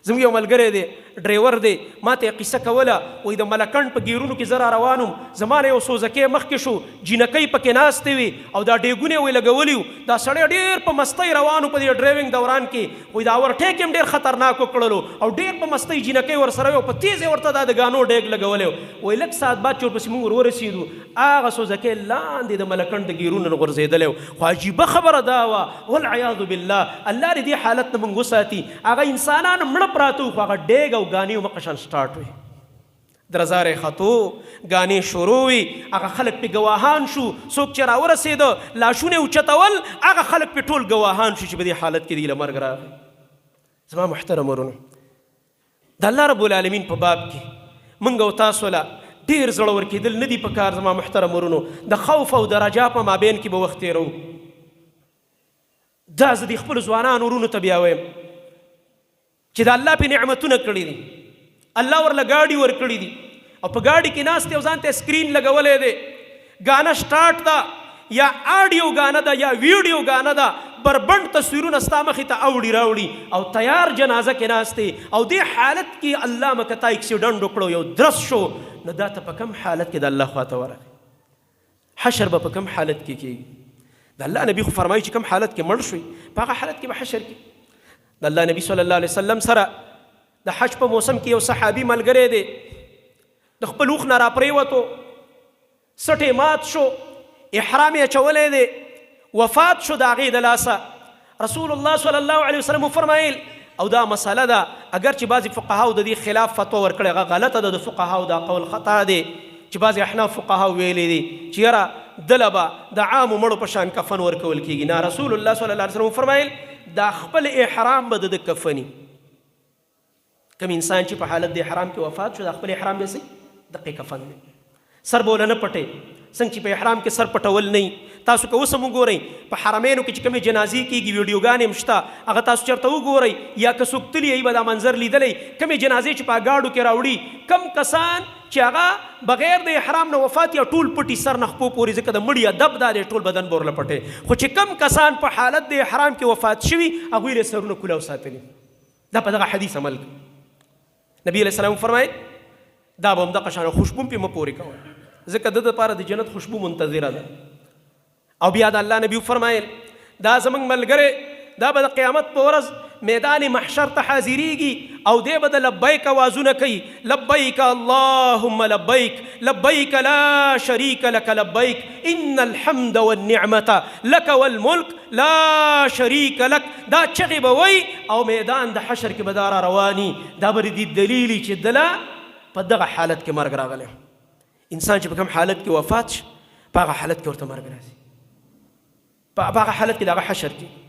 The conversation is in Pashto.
زموږ یو ملګری دی ډرایور دی ما ته یې قصه کوله وایي د ملکنډ په ګیرونو کې زه را روان وم زما نه یو سوزکی مخکې شو جینکۍ پکې ناستې وي او دا ډیګونه یې لګولي وو دا سړی ډېر په مستۍ روان و په دې ډرایوینګ دوران کې وایي دا اورټیک یې هم ډېر خطرناک وکړلو او ډېر په مستۍ جینکۍ ورسره وي او په تیز یې ورته دا د ګانو ډیګ لګولی و وایي لږ ساعت بعد چې ورپسې موږ ورورسېدو هغه سوزکی لاندې د ملکنډ د ګیرونو نه غورځېدلی و خو عجیبه خبره دا وه والعیاذ بالله الله دې دې حالت نه موږ وساتي هغه انسانان مړه پراته وو خو هغه ډیګ او ګانې مقشان سټارټ وي درزارې خطو ګانې شروع وي هغه خلک پې ګواهان شو څوک چې راورسېده لاشونه یې اوچتول هغه خلک پې ټول ګواهان شو چې په دې حالت کې دی له مرګ راغی زما محترم ورونو د الله رب العالمین په باب کې موږ او تاسو له ډېر زړور کېدل نه دي په کار زما محترم ورونو د خوف او د رجا په مابین کې به وخت تېرو دا زه د خپلو ځوانانو ورونو ته بیا وایم چې د الله پې نعمتونه کړي دي الله ورله ګاډي ورکړي دي او په ګاډي کې ناست او ځان ته سکرین لګولی دی ګانه سټارټ ده یا آډیو ګانه ده یا ویډیو ګانه ده بربند تصویرونه ستا مخې ته اوړي راوړي او تیار جنازه کې ناست دی او دې حالت کې الله مکه تا اکسیډنټ وکړو یو درس شو نو دا ته په کم حالت کې د الله خواته ورغی حشر به په کم حالت کې کېږي د الله نبي خو فرمایي چې کم حالت کې مړ شوي په هغه حالت کې به حشر کې د الله نبي صلی الله علیه وسلم سره د حج په موسم کې یو صحابي ملګری دی د خپل اوښ نه راپرېوتو سټې مات شو احرام یې اچولی دی وفات شو د هغې د لاسه رسول الله صلی الله علیه وسلم وفرمایل او دا مسله ده اگر چې بعضې فقهاو د دې خلاف فتوا ورکړې هغه غلطه ده د فقهاو دا قول خطا دی چې بعضې احناف فقهاو ویلی دي چې یاره دله به د عامو مړو په شان کفن ورکول کېږي نه رسول الله صلی الله علیه وسلم وفرمایل دا خپل احرام به د کفني کم انسان چې په حالت د احرام کې وفات شو د خپل احرام به سي دقیق کفن دی سر به ولنه پټې څنګه چې په احرام کې سر پټول نه تاسو که اوس هم وګورئ په حرمینو کې چې کومې جنازې کېږي ویډیوګانې هم شته هغه تاسو چېرته وګورئ یا که څوک تلي یی به دا منظر لیدلی کومې جنازې چې په ګاډو کې راوړي کم کسان چې هغه بغیر د احرام نه وفات یا ټول پټي سر نه خپو پورې ځکه د مړي ادب دا دی ټول بدن بورله پټې خو چې کم کسان په حالت د احرام کې وفات شوي هغوی یې سرونه کولاو ساتلي دا په دغه حدیث عمل نبی علیه السلام فرمایي دا به همدغه شانه خوشبو هم پې مه پورې کوه ځکه د دپاره د جنت خوشبو منتظره ده او بیا د الله نبي فرمایل دا زموږ ملګری دا به د قیامت په ورځ میدان محشر ته حاضریږي او دی به د لبیک اوازونه کوي لبیک اللهم لبیک لبیک لا شریک لک لبیک ان الحمد والنعمة لک والملک لا شریک لک دا چغې به وایي او میدان د حشر کې به دا را رواني دا به د دې دلیلي چې دله په دغه حالت کې مرګ راغلی انسان چې په کوم حالت کې وفات شي په هغه حالت کې ورته مرګ راځي په هغه حالت کې د هغه حشر کې